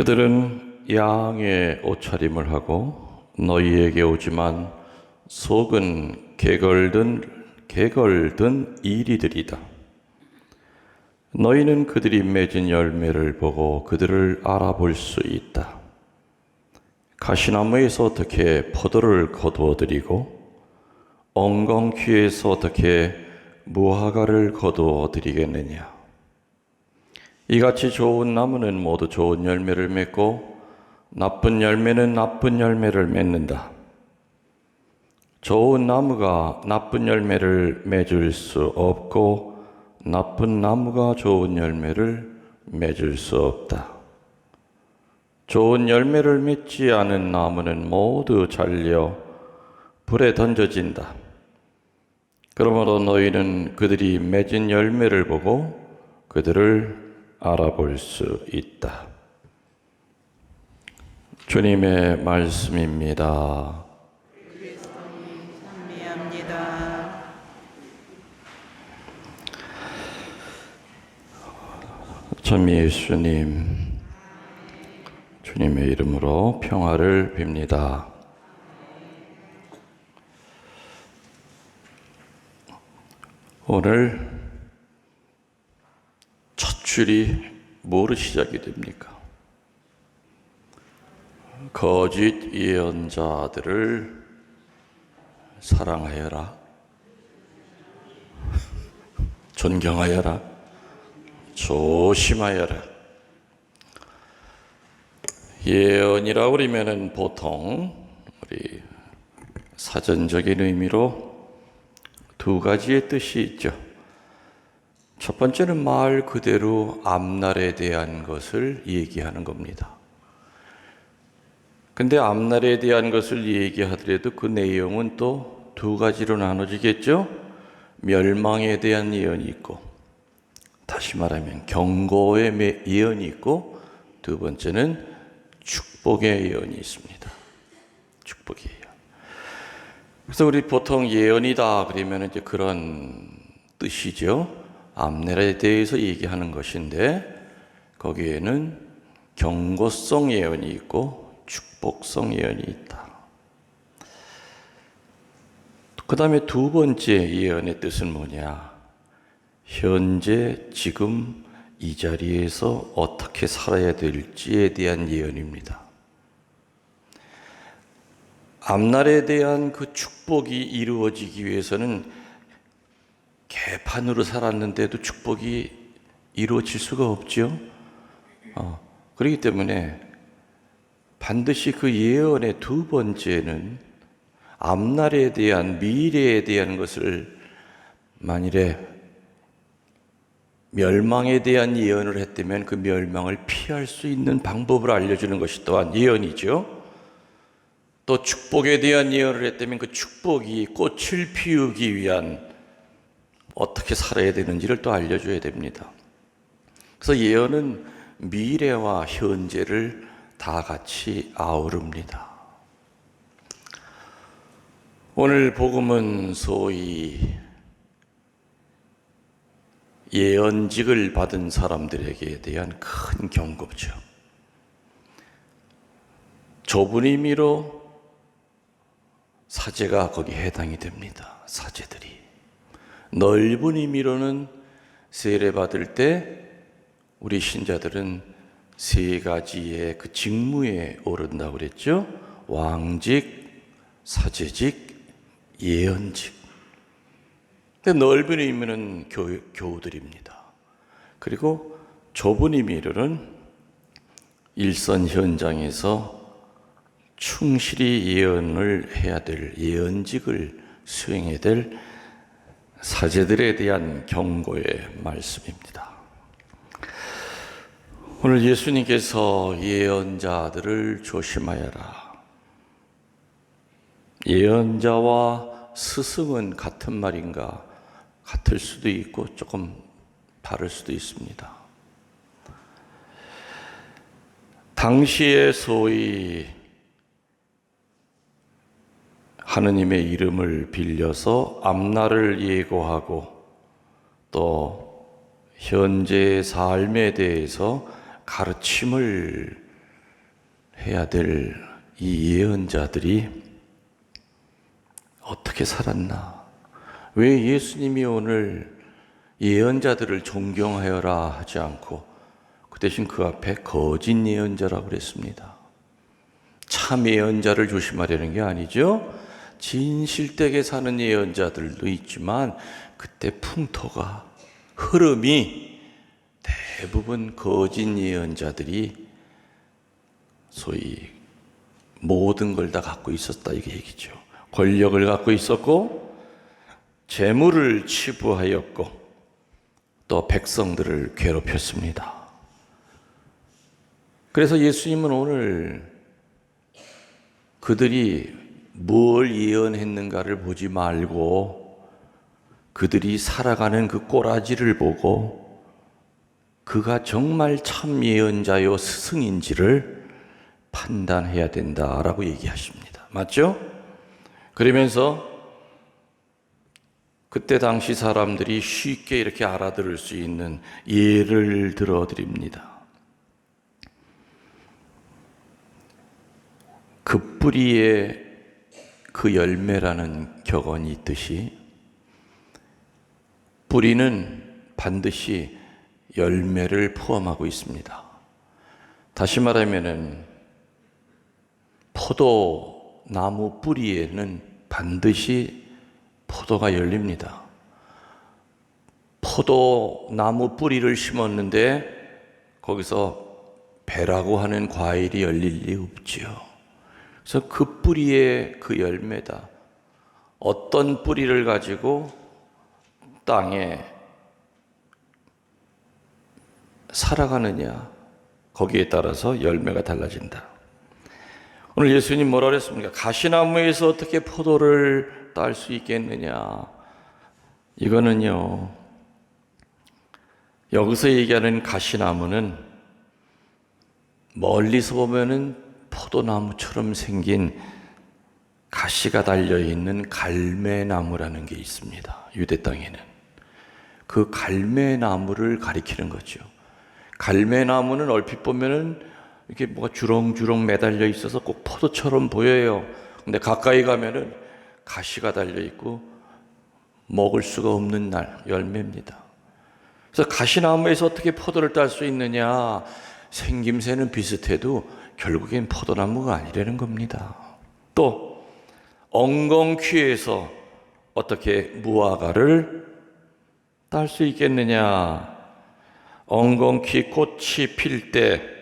그들은 양의 옷차림을 하고 너희에게 오지만 속은 개걸든 이리들이다. 너희는 그들이 맺은 열매를 보고 그들을 알아볼 수 있다. 가시나무에서 어떻게 포도를 거두어드리고 엉겅퀴에서 어떻게 무화과를 거두어드리겠느냐. 이같이 좋은 나무는 모두 좋은 열매를 맺고 나쁜 열매는 나쁜 열매를 맺는다. 좋은 나무가 나쁜 열매를 맺을 수 없고 나쁜 나무가 좋은 열매를 맺을 수 없다. 좋은 열매를 맺지 않은 나무는 모두 잘려 불에 던져진다. 그러므로 너희는 그들이 맺은 열매를 보고 그들을 알아볼 수 있다. 주님의 말씀입니다. 찬미합니다. 전미 예수님, 주님의 이름으로 평화를 빕니다. 오늘 첫 줄이 뭐로 시작이 됩니까? 거짓 예언자들을 사랑하여라, 존경하여라, 조심하여라. 예언이라고 그러면은 보통 우리 사전적인 의미로 두 가지의 뜻이 있죠. 첫 번째는 말 그대로 앞날에 대한 것을 얘기하는 겁니다. 근데 앞날에 대한 것을 얘기하더라도 그 내용은 또 두 가지로 나눠지겠죠? 멸망에 대한 예언이 있고, 다시 말하면 경고의 예언이 있고, 두 번째는 축복의 예언이 있습니다. 축복의 예언. 그래서 우리 보통 예언이다 그러면 이제 그런 뜻이죠. 앞날에 대해서 얘기하는 것인데 거기에는 경고성 예언이 있고 축복성 예언이 있다. 그 다음에 두 번째 예언의 뜻은 뭐냐? 현재 지금 이 자리에서 어떻게 살아야 될지에 대한 예언입니다. 앞날에 대한 그 축복이 이루어지기 위해서는 개판으로 살았는데도 축복이 이루어질 수가 없죠. 그렇기 때문에 반드시 그 예언의 두 번째는 앞날에 대한 미래에 대한 것을 만일에 멸망에 대한 예언을 했다면 그 멸망을 피할 수 있는 방법을 알려주는 것이 또한 예언이죠. 또 축복에 대한 예언을 했다면 그 축복이 꽃을 피우기 위한 어떻게 살아야 되는지를 또 알려줘야 됩니다. 그래서 예언은 미래와 현재를 다 같이 아우릅니다. 오늘 복음은 소위 예언직을 받은 사람들에게 대한 큰 경고죠. 좁은 의미로 사제가 거기에 해당이 됩니다. 사제들이. 넓은 의미로는 세례 받을 때 우리 신자들은 세 가지의 그 직무에 오른다고 그랬죠. 왕직, 사제직, 예언직. 근데 넓은 의미는 교우들입니다. 그리고 좁은 의미로는 일선 현장에서 충실히 예언을 해야 될 예언직을 수행해야 될 사제들에 대한 경고의 말씀입니다. 오늘 예수님께서 예언자들을 조심하여라. 예언자와 스승은 같은 말인가? 같을 수도 있고 조금 다를 수도 있습니다. 당시에 소위 하느님의 이름을 빌려서 앞날을 예고하고 또 현재의 삶에 대해서 가르침을 해야 될 이 예언자들이 어떻게 살았나? 왜 예수님이 오늘 예언자들을 존경하여라 하지 않고 그 대신 그 앞에 거짓 예언자라고 그랬습니다. 참 예언자를 조심하려는 게 아니죠. 진실되게 사는 예언자들도 있지만 그때 풍토가, 흐름이 대부분 거짓 예언자들이 소위 모든 걸 다 갖고 있었다 이게 얘기죠. 권력을 갖고 있었고 재물을 치부하였고 또 백성들을 괴롭혔습니다. 그래서 예수님은 오늘 그들이 뭘 예언했는가를 보지 말고 그들이 살아가는 그 꼬라지를 보고 그가 정말 참 예언자요 스승인지를 판단해야 된다라고 얘기하십니다. 맞죠? 그러면서 그때 당시 사람들이 쉽게 이렇게 알아들을 수 있는 예를 들어 드립니다. 그 뿌리에 그 열매라는 격언이 있듯이 뿌리는 반드시 열매를 포함하고 있습니다. 다시 말하면은 포도나무 뿌리에는 반드시 포도가 열립니다. 포도나무 뿌리를 심었는데 거기서 배라고 하는 과일이 열릴 리 없지요. 그래서 그 뿌리의 그 열매다. 어떤 뿌리를 가지고 땅에 살아가느냐, 거기에 따라서 열매가 달라진다. 오늘 예수님 뭐라 그랬습니까? 가시나무에서 어떻게 포도를 딸 수 있겠느냐. 이거는요, 여기서 얘기하는 가시나무는 멀리서 보면은 포도나무처럼 생긴 가시가 달려있는 갈매나무라는 게 있습니다. 유대 땅에는. 그 갈매나무를 가리키는 거죠. 갈매나무는 얼핏 보면은 이렇게 뭐가 주렁주렁 매달려 있어서 꼭 포도처럼 보여요. 근데 가까이 가면은 가시가 달려 있고 먹을 수가 없는 날 열매입니다. 그래서 가시나무에서 어떻게 포도를 딸 수 있느냐? 생김새는 비슷해도 결국엔 포도나무가 아니라는 겁니다. 또 엉겅퀴에서 어떻게 무화과를 딸 수 있겠느냐? 엉겅퀴 꽃이 필 때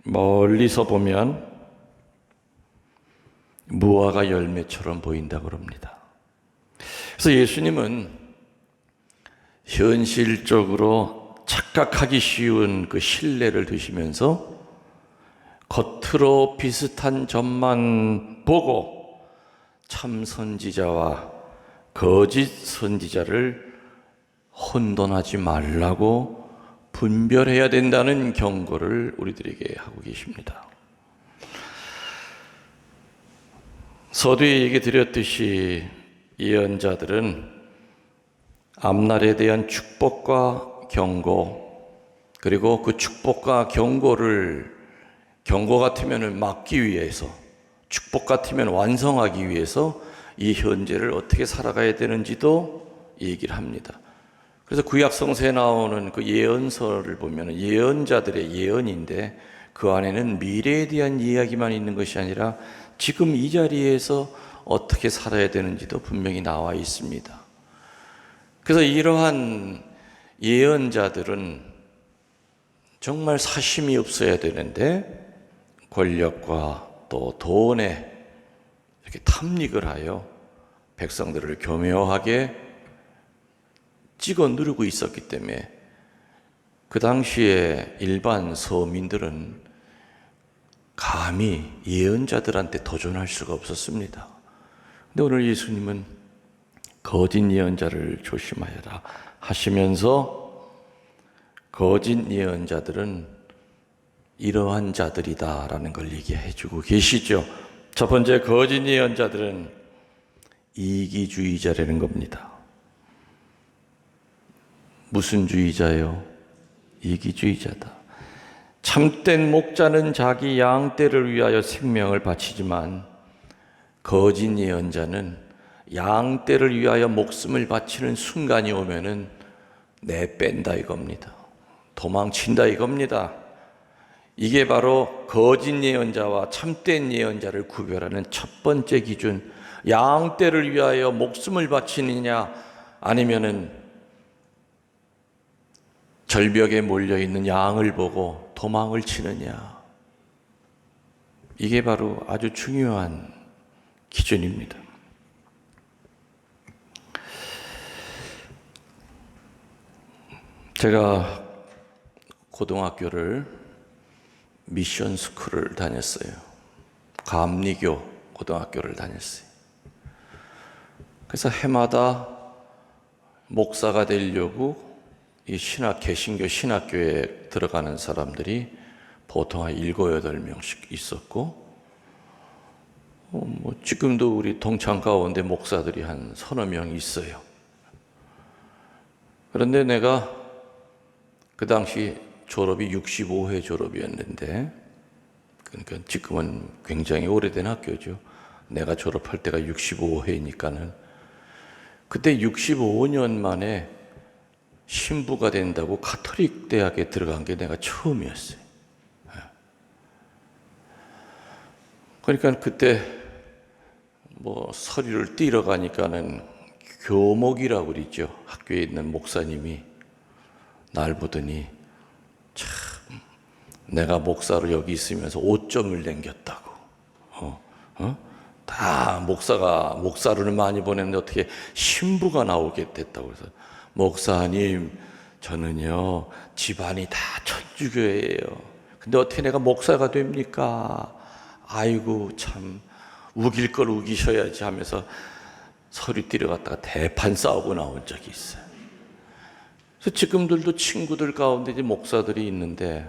멀리서 보면 무화과 열매처럼 보인다고 합니다. 그래서 예수님은 현실적으로 착각하기 쉬운 그 신뢰를 두시면서 겉으로 비슷한 점만 보고 참 선지자와 거짓 선지자를 혼돈하지 말라고 분별해야 된다는 경고를 우리들에게 하고 계십니다. 서두에 얘기 드렸듯이 예언자들은 앞날에 대한 축복과 경고, 그리고 그 축복과 경고를 경고 같으면 막기 위해서, 축복 같으면 완성하기 위해서 이 현재를 어떻게 살아가야 되는지도 얘기를 합니다. 그래서 구약 성서에 나오는 그 예언서를 보면 예언자들의 예언인데 그 안에는 미래에 대한 이야기만 있는 것이 아니라 지금 이 자리에서 어떻게 살아야 되는지도 분명히 나와 있습니다. 그래서 이러한 예언자들은 정말 사심이 없어야 되는데 권력과 또 돈에 이렇게 탐닉을 하여 백성들을 교묘하게 찍어 누르고 있었기 때문에 그 당시에 일반 서민들은 감히 예언자들한테 도전할 수가 없었습니다. 근데 오늘 예수님은 거짓 예언자를 조심하여라 하시면서 거짓 예언자들은 이러한 자들이다라는 걸 얘기해 주고 계시죠. 첫 번째, 거짓 예언자들은 이기주의자라는 겁니다. 무슨 주의자요? 이기주의자다. 참된 목자는 자기 양떼를 위하여 생명을 바치지만 거짓 예언자는 양떼를 위하여 목숨을 바치는 순간이 오면은 내뺀다 이겁니다. 도망친다 이겁니다. 이게 바로 거짓 예언자와 참된 예언자를 구별하는 첫 번째 기준. 양떼를 위하여 목숨을 바치느냐 아니면은 절벽에 몰려있는 양을 보고 도망을 치느냐. 이게 바로 아주 중요한 기준입니다. 제가 고등학교를 미션 스쿨을 다녔어요. 감리교 고등학교를 다녔어요. 그래서 해마다 목사가 되려고 이 개신교 신학교에 들어가는 사람들이 보통 한 7, 8명씩 있었고, 지금도 우리 동창 가운데 목사들이 한 서너 명 있어요. 그런데 내가 그 당시 졸업이 65회 졸업이었는데, 그러니까 지금은 굉장히 오래된 학교죠. 내가 졸업할 때가 65회니까는 그때 65년 만에 신부가 된다고 가톨릭 대학에 들어간 게 내가 처음이었어요. 그러니까 그때 서류를 띄러 가니까는 교목이라고 그러죠. 학교에 있는 목사님이 날 보더니 참 내가 목사로 여기 있으면서 5점을 남겼다고. 다 목사로는 많이 보냈는데 어떻게 신부가 나오게 됐다고 해서 목사님 저는요 집안이 다 천주교예요. 근데 어떻게 내가 목사가 됩니까? 아이고 참 우길 걸 우기셔야지 하면서 서류 띄러 갔다가 대판 싸우고 나온 적이 있어요. 그래서 지금들도 친구들 가운데 이제 목사들이 있는데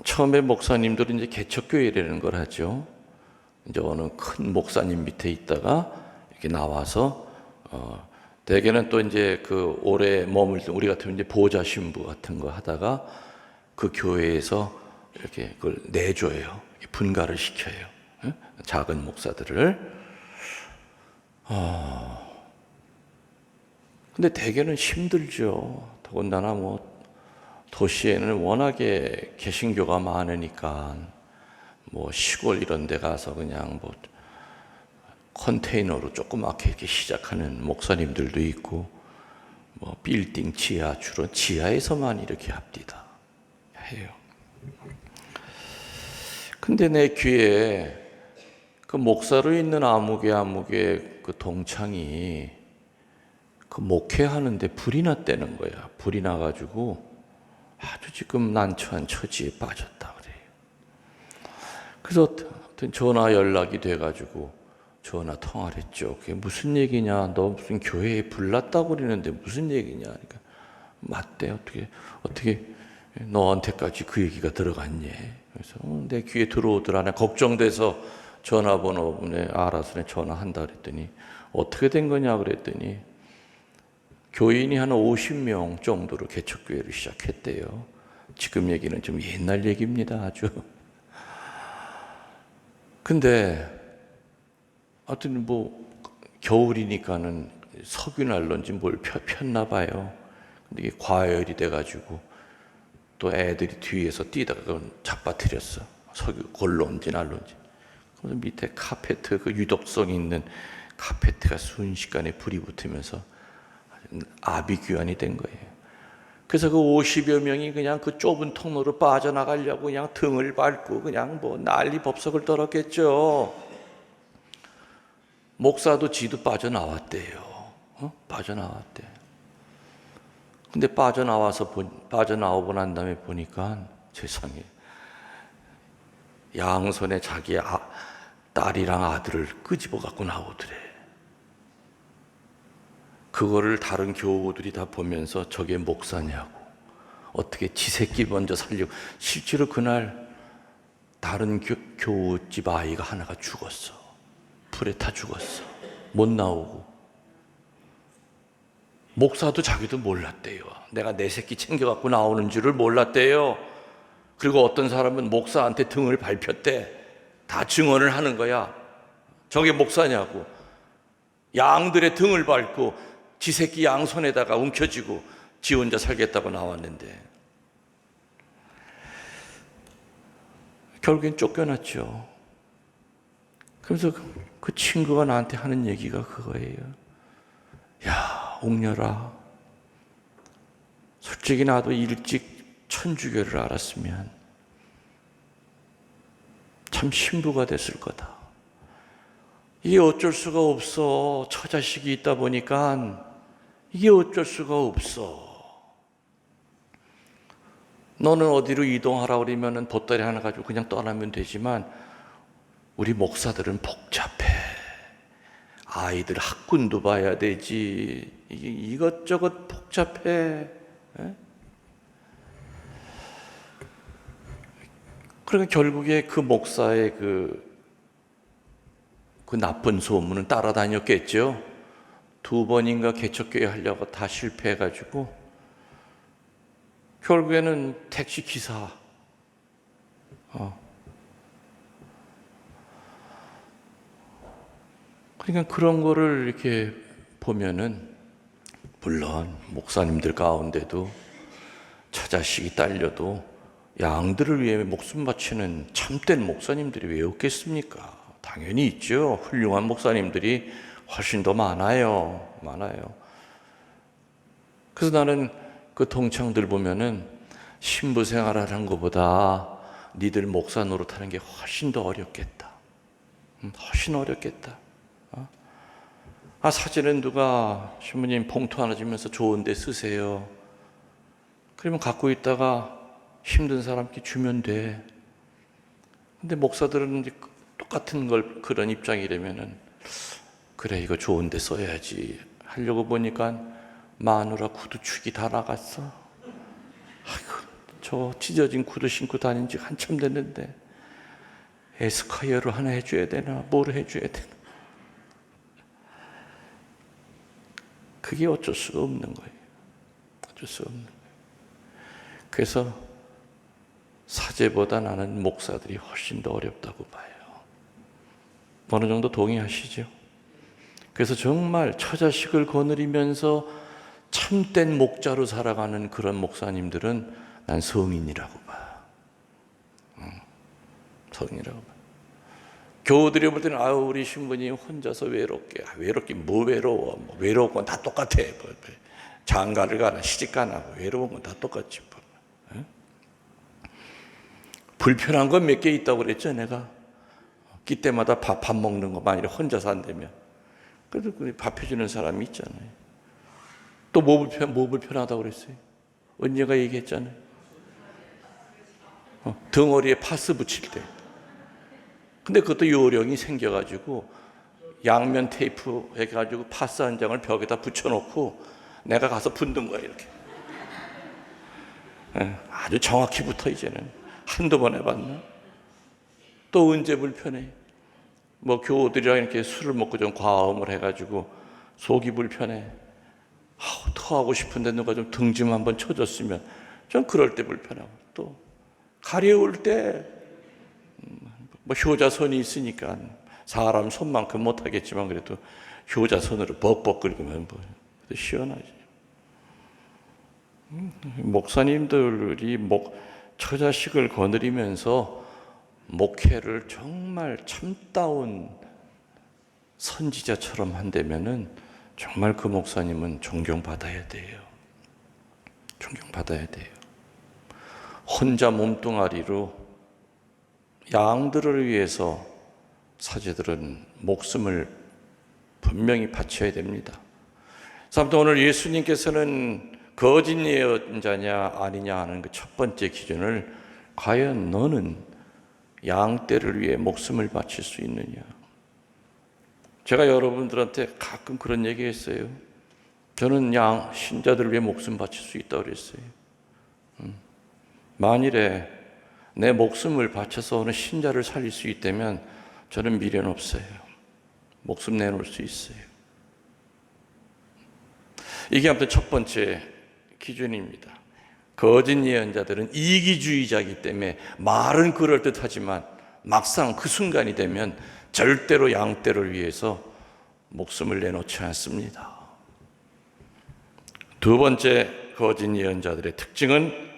처음에 목사님들은 이제 개척교회라는 걸 하죠. 이제 어느 큰 목사님 밑에 있다가 이렇게 나와서 대개는 또 이제 그 오래 머물던 우리 같으면 이제 보좌 신부 같은 거 하다가 그 교회에서 이렇게 그걸 내줘요. 분가를 시켜요. 작은 목사들을. 근데 대개는 힘들죠. 더군다나 도시에는 워낙에 개신교가 많으니까 시골 이런 데 가서 그냥 컨테이너로 조그맣게 이렇게 시작하는 목사님들도 있고 빌딩 지하 주로 지하에서만 이렇게 합디다 해요. 근데 내 귀에 그 목사로 있는 아무개 그 동창이 그 목회하는데 불이 났다는 거야. 불이 나가지고 아주 지금 난처한 처지에 빠졌다 그래요. 그래서 전화 연락이 돼가지고 전화 통화를 했죠. 그게 무슨 얘기냐? 너 무슨 교회에 불 났다고 그러는데 무슨 얘기냐? 그러니까 맞대. 어떻게 너한테까지 그 얘기가 들어갔니? 그래서 내 귀에 들어오더라. 걱정돼서 전화번호에 알아서 전화한다 그랬더니 어떻게 된 거냐 그랬더니 교인이 한 50명 정도로 개척교회를 시작했대요. 지금 얘기는 좀 옛날 얘기입니다. 아주. 근데 하여튼 겨울이니까는 석유 난로인지 뭘 폈나 봐요. 근데 이게 과열이 돼가지고 또 애들이 뒤에서 뛰다가 그건 잡아뜨렸어. 석유 골로인지 난로인지. 그래서 밑에 카페트, 그 유독성 있는 카페트가 순식간에 불이 붙으면서 아비규환이 된 거예요. 그래서 그 50여 명이 그냥 그 좁은 통로로 빠져나가려고 그냥 등을 밟고 그냥 난리 법석을 떨었겠죠. 목사도 지도 빠져나왔대요. 빠져나왔대. 근데 빠져나오고 난 다음에 보니까 세상에 양손에 자기 딸이랑 아들을 끄집어 갖고 나오더래. 그거를 다른 교우들이 다 보면서 저게 목사냐고. 어떻게 지 새끼 먼저 살려고. 실제로 그날 다른 교우집 아이가 하나가 죽었어. 불에 타 죽었어. 못 나오고. 목사도 자기도 몰랐대요. 내가 내 새끼 챙겨갖고 나오는 줄을 몰랐대요. 그리고 어떤 사람은 목사한테 등을 밟혔대. 다 증언을 하는 거야. 저게 목사냐고. 양들의 등을 밟고 지 새끼 양 손에다가 움켜쥐고 지 혼자 살겠다고 나왔는데 결국엔 쫓겨났죠. 그래서 그 친구가 나한테 하는 얘기가 그거예요. 야, 옥녀라. 솔직히 나도 일찍 천주교를 알았으면 참 신부가 됐을 거다. 이게 어쩔 수가 없어. 처자식이 있다 보니까 이게 어쩔 수가 없어. 너는 어디로 이동하라 그러면 보따리 하나 가지고 그냥 떠나면 되지만 우리 목사들은 복잡해. 아이들 학군도 봐야 되지. 이것저것 복잡해. 그러니까 결국에 그 목사의 그 나쁜 소문은 따라다녔겠죠. 2번인가 개척교회 하려고 다 실패해가지고 결국에는 택시 기사, 그러니까 그런 거를 이렇게 보면은 물론 목사님들 가운데도 처자식이 딸려도 양들을 위해 목숨 바치는 참된 목사님들이 왜 없겠습니까? 당연히 있죠. 훌륭한 목사님들이 훨씬 더 많아요. 그래서 나는 그 동창들 보면은 신부 생활을 한 것보다 니들 목사 노릇하는 게 훨씬 더 어렵겠다. 훨씬 어렵겠다. 사진은 누가 신부님 봉투 하나 주면서 좋은 데 쓰세요. 그러면 갖고 있다가 힘든 사람께 주면 돼. 근데 목사들은 이제 똑같은 걸 그런 입장이라면은 그래 이거 좋은 데 써야지 하려고 보니까 마누라 구두축이 다 나갔어. 아이고 저 찢어진 구두 신고 다닌 지 한참 됐는데 에스콰이어로 하나 해줘야 되나 뭘 해줘야 되나. 그게 어쩔 수가 없는 거예요. 어쩔 수가 없는 거예요. 그래서 사제보다 나는 목사들이 훨씬 더 어렵다고 봐요. 어느 정도 동의하시죠? 그래서 정말 처자식을 거느리면서 참된 목자로 살아가는 그런 목사님들은 난 성인이라고 봐. 성인이라고 봐. 교우들이 볼 때는 아유 우리 신부님 혼자서 외롭게 외롭긴 뭐 외로워 뭐 외로운 건 다 똑같아. 장가를 가나 시집 가나 외로운 건 다 똑같지. 불편한 건 몇 개 있다고 그랬죠 내가. 끼 때마다 밥 먹는 거 만일에 혼자서 안 되면 그래도 밥 해주는 사람이 있잖아요. 또 뭐 불편하다고 그랬어요? 언니가 얘기했잖아요. 덩어리에 파스 붙일 때. 근데 그것도 요령이 생겨가지고 양면 테이프 해가지고 파스 한 장을 벽에다 붙여놓고 내가 가서 붙는 거야 이렇게. 아주 정확히 붙어 이제는. 한두 번 해봤나? 또 언제 불편해? 뭐 교우들이랑 이렇게 술을 먹고 좀 과음을 해가지고 속이 불편해. 더 하고 싶은데 누가 좀 등 좀 한번 쳐줬으면 좀 그럴 때 불편하고 또 가려울 때 뭐 효자손이 있으니까 사람 손만큼 못하겠지만 그래도 효자손으로 벅벅 긁으면 뭐 시원하지. 목사님들이 처자식을 거느리면서 목회를 정말 참다운 선지자처럼 한다면은 정말 그 목사님은 존경받아야 돼요. 존경받아야 돼요. 혼자 몸뚱아리로 양들을 위해서 사제들은 목숨을 분명히 바쳐야 됩니다. 아무튼 오늘 예수님께서는 거짓 예언자냐 아니냐 하는 그 첫 번째 기준을 과연 너는 양떼를 위해 목숨을 바칠 수 있느냐. 제가 여러분들한테 가끔 그런 얘기 했어요. 저는 신자들을 위해 목숨 바칠 수 있다고 그랬어요. 만일에 내 목숨을 바쳐서 어느 신자를 살릴 수 있다면 저는 미련 없어요. 목숨 내놓을 수 있어요. 이게 아무튼 첫 번째 기준입니다. 거짓 예언자들은 이기주의자이기 때문에 말은 그럴듯하지만 막상 그 순간이 되면 절대로 양떼를 위해서 목숨을 내놓지 않습니다. 두 번째 거짓 예언자들의 특징은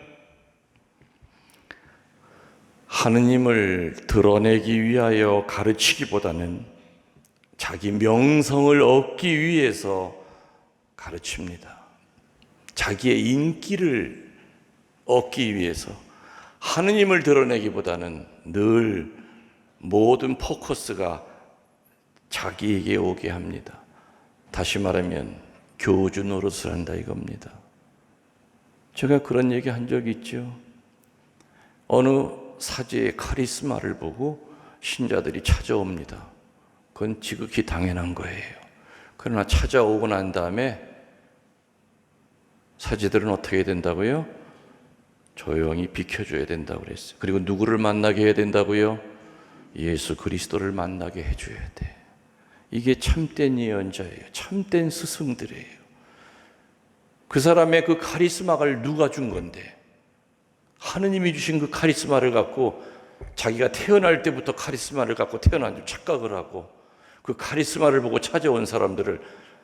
하느님을 드러내기 위하여 가르치기보다는 자기 명성을 얻기 위해서 가르칩니다. 자기의 인기를 얻기 위해서 하느님을 드러내기보다는 늘 모든 포커스가 자기에게 오게 합니다. 다시 말하면 교주 노릇을 한다 이겁니다. 제가 그런 얘기 한 적이 있죠. 어느 사제의 카리스마를 보고 신자들이 찾아옵니다. 그건 지극히 당연한 거예요. 그러나 찾아오고 난 다음에 사제들은 어떻게 해야 된다고요? 조용히 비켜줘야 된다고 그랬어요. 그리고 누구를 만나게 해야 된다고요? 예수 그리스도를 만나게 해줘야 돼. 이게 참된 예언자예요. 참된 스승들이에요. 그 사람의 그 카리스마를 누가 준 건데, 하느님이 주신 그 카리스마를 갖고 자기가 태어날 때부터 카리스마를 갖고 태어난 줄 착각을 하고 그 카리스마를 보고 찾아온 사람들을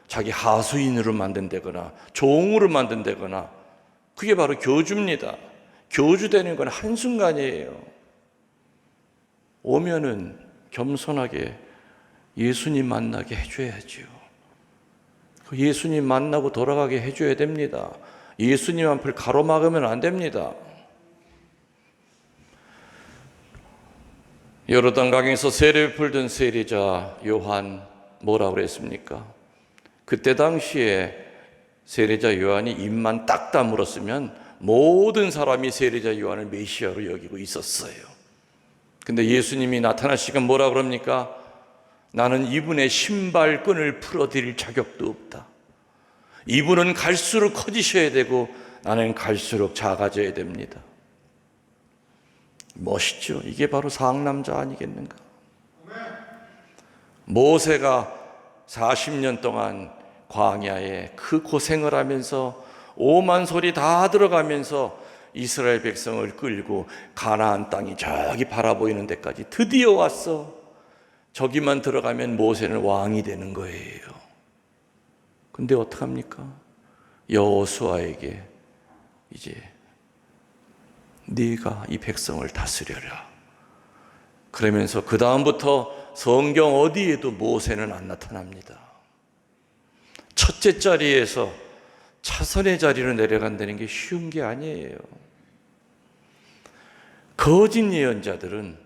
자기 하수인으로 만든다거나 종으로 만든다거나, 그게 바로 교주입니다. 교주되는 건 한순간이에요. 오면은 겸손하게 예수님 만나게 해줘야죠. 예수님 만나고 돌아가게 해줘야 됩니다. 예수님 앞을 가로막으면 안 됩니다. 요르단 강에서 세례 풀던 세례자 요한 뭐라고 그랬습니까? 그때 당시에 세례자 요한이 입만 딱 다물었으면 모든 사람이 세례자 요한을 메시아로 여기고 있었어요. 근데 예수님이 나타나시면 뭐라 그럽니까? 나는 이분의 신발끈을 풀어드릴 자격도 없다. 이분은 갈수록 커지셔야 되고 나는 갈수록 작아져야 됩니다. 멋있죠? 이게 바로 상남자 아니겠는가? 모세가 40년 동안 광야에 그 고생을 하면서 오만 소리 다 들어가면서 이스라엘 백성을 끌고 가나안 땅이 저기 바라보이는 데까지 드디어 왔어. 저기만 들어가면 모세는 왕이 되는 거예요. 근데 어떡합니까? 여호수아에게 이제 네가 이 백성을 다스려라. 그러면서 그 다음부터 성경 어디에도 모세는 안 나타납니다. 첫째 자리에서 차선의 자리로 내려간다는 게 쉬운 게 아니에요. 거짓 예언자들은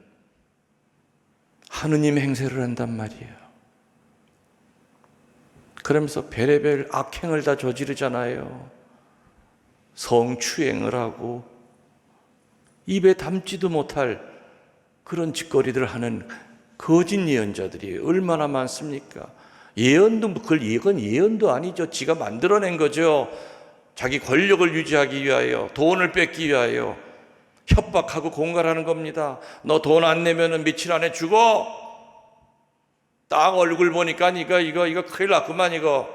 하느님 행세를 한단 말이에요. 그러면서 별의별 악행을 다 저지르잖아요. 성추행을 하고 입에 담지도 못할 그런 짓거리들을 하는 거짓 예언자들이 얼마나 많습니까? 예언도, 이건 예언도 아니죠. 지가 만들어낸 거죠. 자기 권력을 유지하기 위하여, 돈을 뺏기 위하여 협박하고 공갈하는 겁니다. 너 돈 안 내면은 며칠 안에 죽어. 딱 얼굴 보니까 이거 큰일 났구만. 이거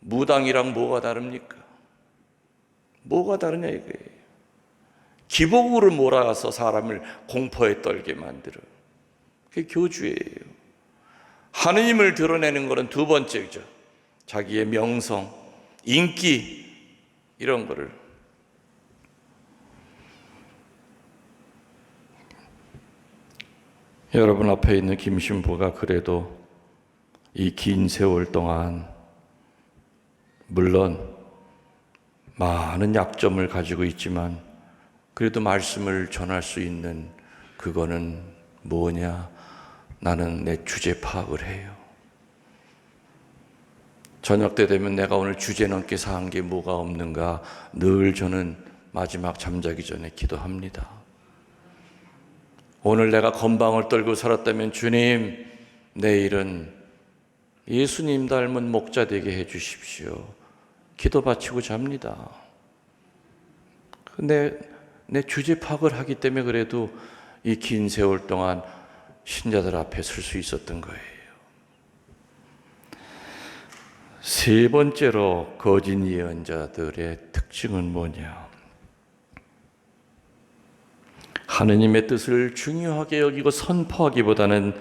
무당이랑 뭐가 다릅니까? 뭐가 다르냐 이거예요. 기복으로 몰아서 사람을 공포에 떨게 만들어. 그게 교주예요. 하느님을 드러내는 것은 두 번째죠. 자기의 명성, 인기 이런 거를. 여러분 앞에 있는 김 신부가 그래도 이 긴 세월 동안 물론 많은 약점을 가지고 있지만 그래도 말씀을 전할 수 있는 그거는 뭐냐? 나는 내 주제 파악을 해요. 저녁 때 되면 내가 오늘 주제 넘게 사한 게 뭐가 없는가 늘 저는 마지막 잠자기 전에 기도합니다. 오늘 내가 건방을 떨고 살았다면 주님, 내일은 예수님 닮은 목자 되게 해 주십시오. 기도 바치고 잡니다. 근데 내 주제 파악을 하기 때문에 그래도 이 긴 세월 동안 신자들 앞에 설 수 있었던 거예요. 세 번째로 거짓 예언자들의 특징은 뭐냐? 하느님의 뜻을 중요하게 여기고 선포하기보다는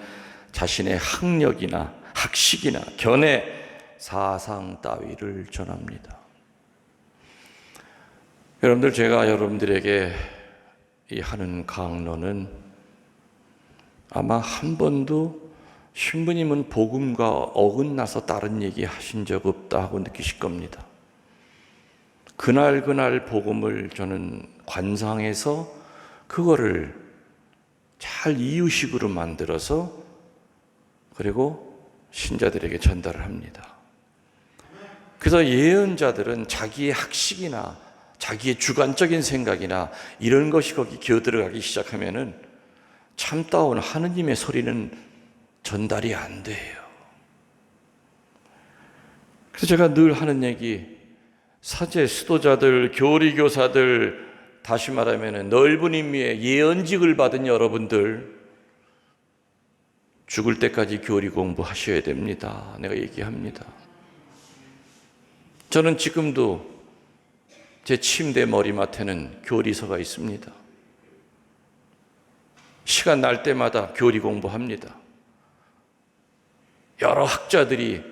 자신의 학력이나 학식이나 견해, 사상 따위를 전합니다. 여러분들, 제가 여러분들에게 하는 강론은 아마 한 번도 신부님은 복음과 어긋나서 다른 얘기 하신 적 없다 하고 느끼실 겁니다. 그날 복음을 저는 관상해서 그거를 잘 이유식으로 만들어서 그리고 신자들에게 전달을 합니다. 그래서 예언자들은 자기의 학식이나 자기의 주관적인 생각이나 이런 것이 거기 기어들어가기 시작하면은 참다운 하느님의 소리는 전달이 안 돼요. 그래서 제가 늘 하는 얘기, 사제, 수도자들, 교리교사들, 다시 말하면 넓은 의미의 예언직을 받은 여러분들, 죽을 때까지 교리 공부하셔야 됩니다. 내가 얘기합니다. 저는 지금도 제 침대 머리맡에는 교리서가 있습니다. 시간 날 때마다 교리 공부합니다. 여러 학자들이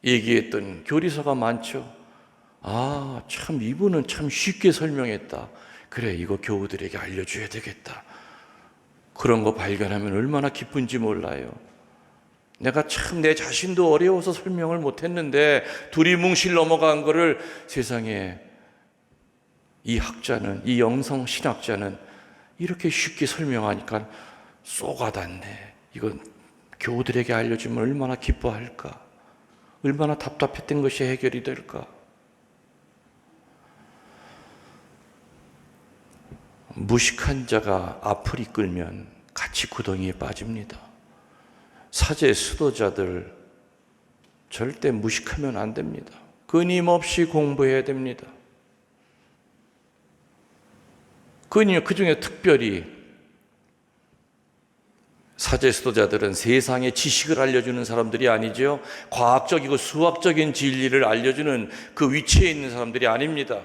얘기했던 교리서가 많죠. 아, 참 이분은 참 쉽게 설명했다. 그래, 이거 교우들에게 알려줘야 되겠다. 그런 거 발견하면 얼마나 기쁜지 몰라요. 내가 참 내 자신도 어려워서 설명을 못했는데 두리뭉실 넘어간 거를 세상에 이 학자는, 이 영성 신학자는 이렇게 쉽게 설명하니까 쏙 와닿네. 이건 교우들에게 알려주면 얼마나 기뻐할까? 얼마나 답답했던 것이 해결이 될까? 무식한 자가 앞을 이끌면 같이 구덩이에 빠집니다. 사제, 수도자들 절대 무식하면 안 됩니다. 끊임없이 공부해야 됩니다. 그 중에 특별히 사제, 수도자들은 세상의 지식을 알려주는 사람들이 아니죠. 과학적이고 수학적인 진리를 알려주는 그 위치에 있는 사람들이 아닙니다.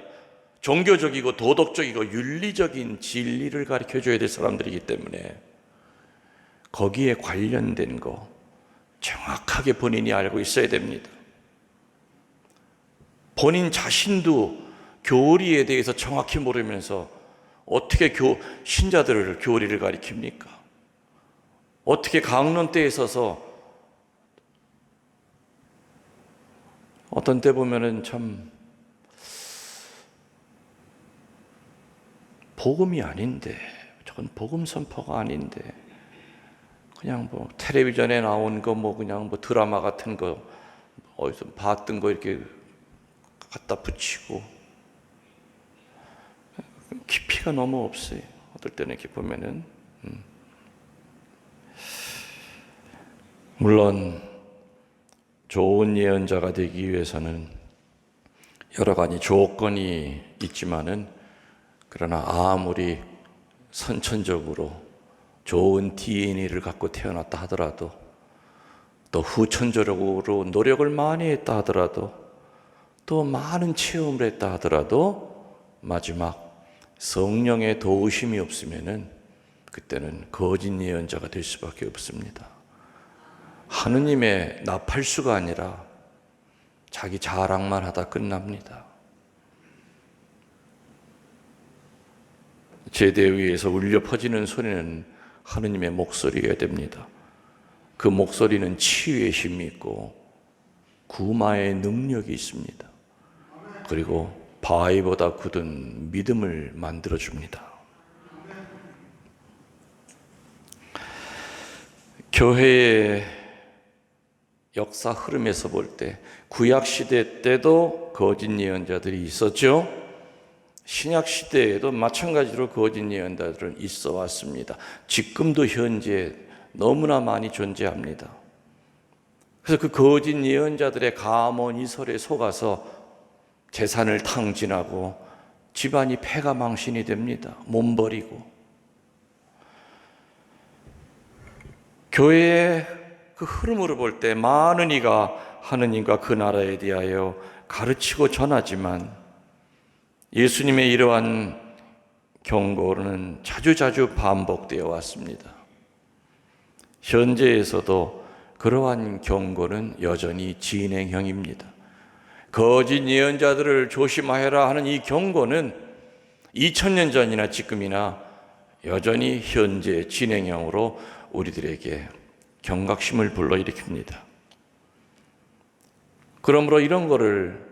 종교적이고 도덕적이고 윤리적인 진리를 가르쳐줘야 될 사람들이기 때문에 거기에 관련된 거 정확하게 본인이 알고 있어야 됩니다. 본인 자신도 교리에 대해서 정확히 모르면서 어떻게 신자들을 교리를 가르칩니까? 어떻게 강론대에 서서 어떤 때 보면은 참 복음이 아닌데, 저건 복음 선포가 아닌데, 그냥 뭐 텔레비전에 나온 거 뭐 그냥 뭐 드라마 같은 거 어디서 봤던 거 이렇게 갖다 붙이고 깊이가 너무 없어요. 어떨 때는 이렇게 보면은 물론 좋은 예언자가 되기 위해서는 여러 가지 조건이 있지만은 그러나 아무리 선천적으로 좋은 DNA를 갖고 태어났다 하더라도 또 후천적으로 노력을 많이 했다 하더라도 또 많은 체험을 했다 하더라도 마지막 성령의 도우심이 없으면은 그때는 거짓 예언자가 될 수밖에 없습니다. 하느님의 나팔수가 아니라 자기 자랑만 하다 끝납니다. 제대 위에서 울려 퍼지는 소리는 하느님의 목소리가 됩니다. 그 목소리는 치유의 힘이 있고 구마의 능력이 있습니다. 그리고 바위보다 굳은 믿음을 만들어줍니다. 교회의 역사 흐름에서 볼 때 구약시대 때도 거짓 예언자들이 있었죠. 신약시대에도 마찬가지로 거짓 예언자들은 있어 왔습니다. 지금도 현재 너무나 많이 존재합니다. 그래서 그 거짓 예언자들의 가모니설에 속아서 재산을 탕진하고 집안이 패가망신이 됩니다. 몸버리고. 교회의 그 흐름으로 볼 때 많은 이가 하느님과 그 나라에 대하여 가르치고 전하지만 예수님의 이러한 경고는 자주자주 반복되어 왔습니다. 현재에서도 그러한 경고는 여전히 진행형입니다. 거짓 예언자들을 조심하여라 하는 이 경고는 2000년 전이나 지금이나 여전히 현재 진행형으로 우리들에게 경각심을 불러일으킵니다. 그러므로 이런 거를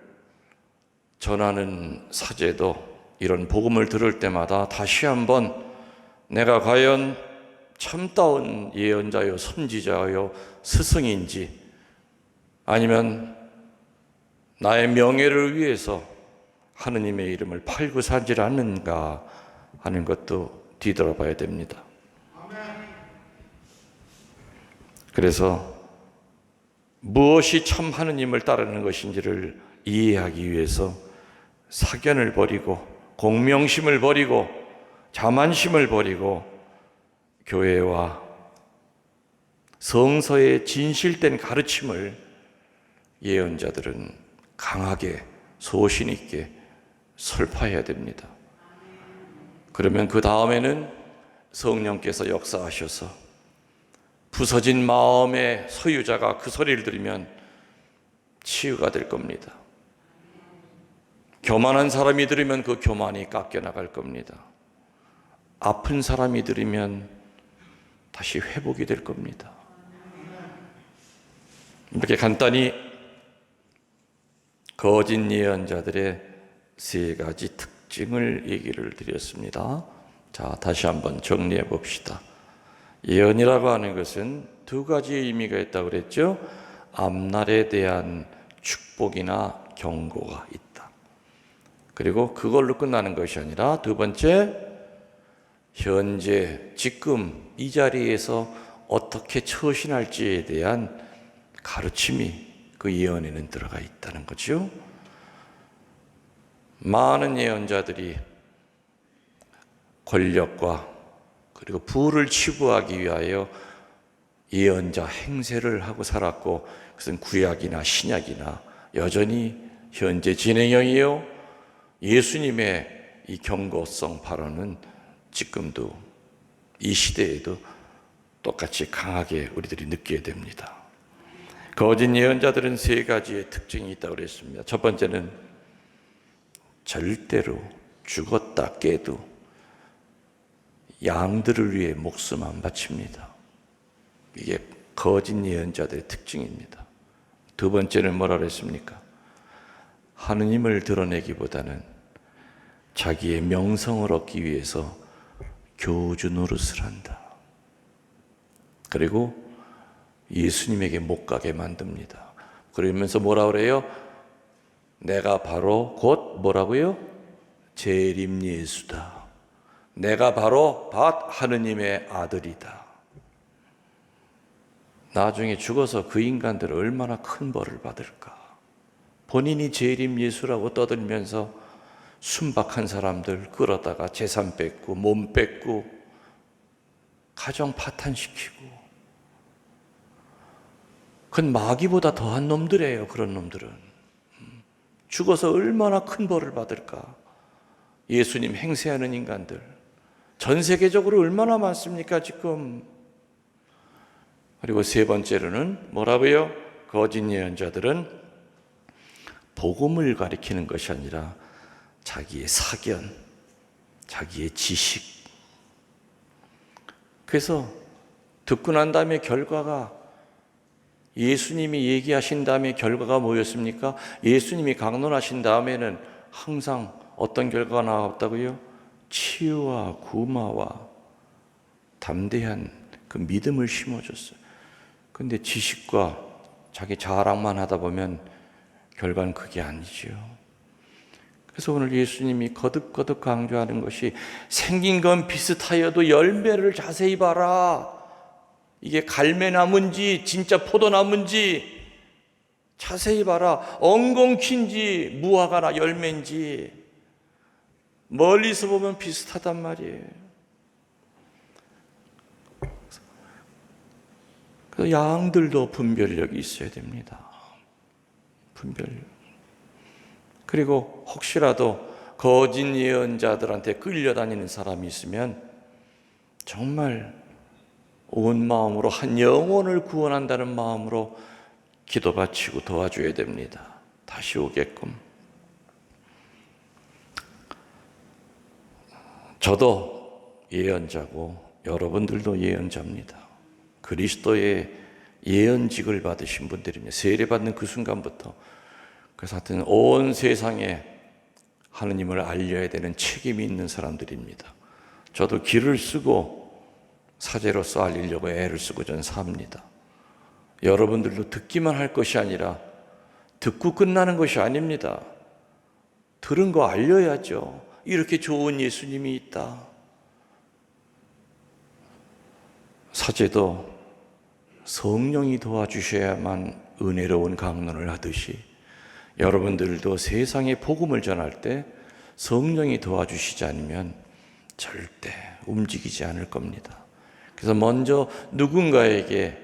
전하는 사제도 이런 복음을 들을 때마다 다시 한번 내가 과연 참다운 예언자요 선지자요 스승인지 아니면 나의 명예를 위해서 하느님의 이름을 팔고 살지 않는가 하는 것도 뒤돌아봐야 됩니다. 그래서 무엇이 참 하느님을 따르는 것인지를 이해하기 위해서 사견을 버리고 공명심을 버리고 자만심을 버리고 교회와 성서의 진실된 가르침을 예언자들은 강하게 소신 있게 설파해야 됩니다. 그러면 그 다음에는 성령께서 역사하셔서 부서진 마음의 소유자가 그 소리를 들으면 치유가 될 겁니다. 교만한 사람이 들으면 그 교만이 깎여나갈 겁니다. 아픈 사람이 들으면 다시 회복이 될 겁니다. 이렇게 간단히 거짓 예언자들의 세 가지 특징을 얘기를 드렸습니다. 자, 다시 한번 정리해 봅시다. 예언이라고 하는 것은 두 가지의 의미가 있다고 그랬죠. 앞날에 대한 축복이나 경고가 있다. 그리고 그걸로 끝나는 것이 아니라 두 번째, 현재 지금 이 자리에서 어떻게 처신할지에 대한 가르침이 그 예언에는 들어가 있다는 거죠. 많은 예언자들이 권력과 그리고 부를 치부하기 위하여 예언자 행세를 하고 살았고, 그것은 구약이나 신약이나 여전히 현재 진행형이요. 예수님의 이 경고성 발언은 지금도 이 시대에도 똑같이 강하게 우리들이 느끼게 됩니다. 거짓 예언자들은 세 가지의 특징이 있다고 그랬습니다. 첫 번째는 절대로 죽었다 깨도 양들을 위해 목숨 안 바칩니다. 이게 거짓 예언자들의 특징입니다. 두 번째는 뭐라 그랬습니까? 하느님을 드러내기보다는 자기의 명성을 얻기 위해서 교주 노릇을 한다. 그리고 예수님에게 못 가게 만듭니다. 그러면서 뭐라 그래요? 내가 바로 곧 뭐라고요? 재림 예수다. 내가 바로 하느님의 아들이다. 나중에 죽어서 그 인간들 얼마나 큰 벌을 받을까? 본인이 재림 예수라고 떠들면서 순박한 사람들 끌어다가 재산 뺏고 몸 뺏고 가정 파탄시키고, 그건 마귀보다 더한 놈들이에요. 그런 놈들은 죽어서 얼마나 큰 벌을 받을까? 예수님 행세하는 인간들 전 세계적으로 얼마나 많습니까 지금? 그리고 세 번째로는 뭐라고요? 거짓 예언자들은 복음을 가리키는 것이 아니라 자기의 사견, 자기의 지식. 그래서 듣고 난 다음에 결과가, 예수님이 얘기하신 다음에 결과가 뭐였습니까? 예수님이 강론하신 다음에는 항상 어떤 결과가 나왔다고요? 치유와 구마와 담대한 그 믿음을 심어줬어요. 근데 지식과 자기 자랑만 하다 보면 결과는 그게 아니죠. 그래서 오늘 예수님이 거듭거듭 강조하는 것이, 생긴 건 비슷하여도 열매를 자세히 봐라. 이게 갈매나무인지 진짜 포도나무인지 자세히 봐라. 엉겅퀴인지 무화과나 열매인지 멀리서 보면 비슷하단 말이에요. 그래서 양들도 분별력이 있어야 됩니다. 분별. 그리고 혹시라도 거짓 예언자들한테 끌려다니는 사람이 있으면 정말 온 마음으로 한 영혼을 구원한다는 마음으로 기도 바치고 도와줘야 됩니다. 다시 오게끔. 저도 예언자고 여러분들도 예언자입니다. 그리스도의 예언직을 받으신 분들입니다. 세례받는 그 순간부터. 그래서 하여튼 온 세상에 하느님을 알려야 되는 책임이 있는 사람들입니다. 저도 길을 쓰고 사제로서 알리려고 애를 쓰고 전 삽니다. 여러분들도 듣기만 할 것이 아니라 듣고 끝나는 것이 아닙니다. 들은 거 알려야죠. 이렇게 좋은 예수님이 있다. 사제도 성령이 도와주셔야만 은혜로운 강론을 하듯이 여러분들도 세상에 복음을 전할 때 성령이 도와주시지 않으면 절대 움직이지 않을 겁니다. 그래서 먼저 누군가에게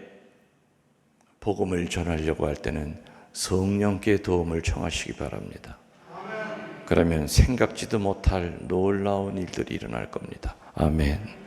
복음을 전하려고 할 때는 성령께 도움을 청하시기 바랍니다. 그러면 생각지도 못할 놀라운 일들이 일어날 겁니다. 아멘.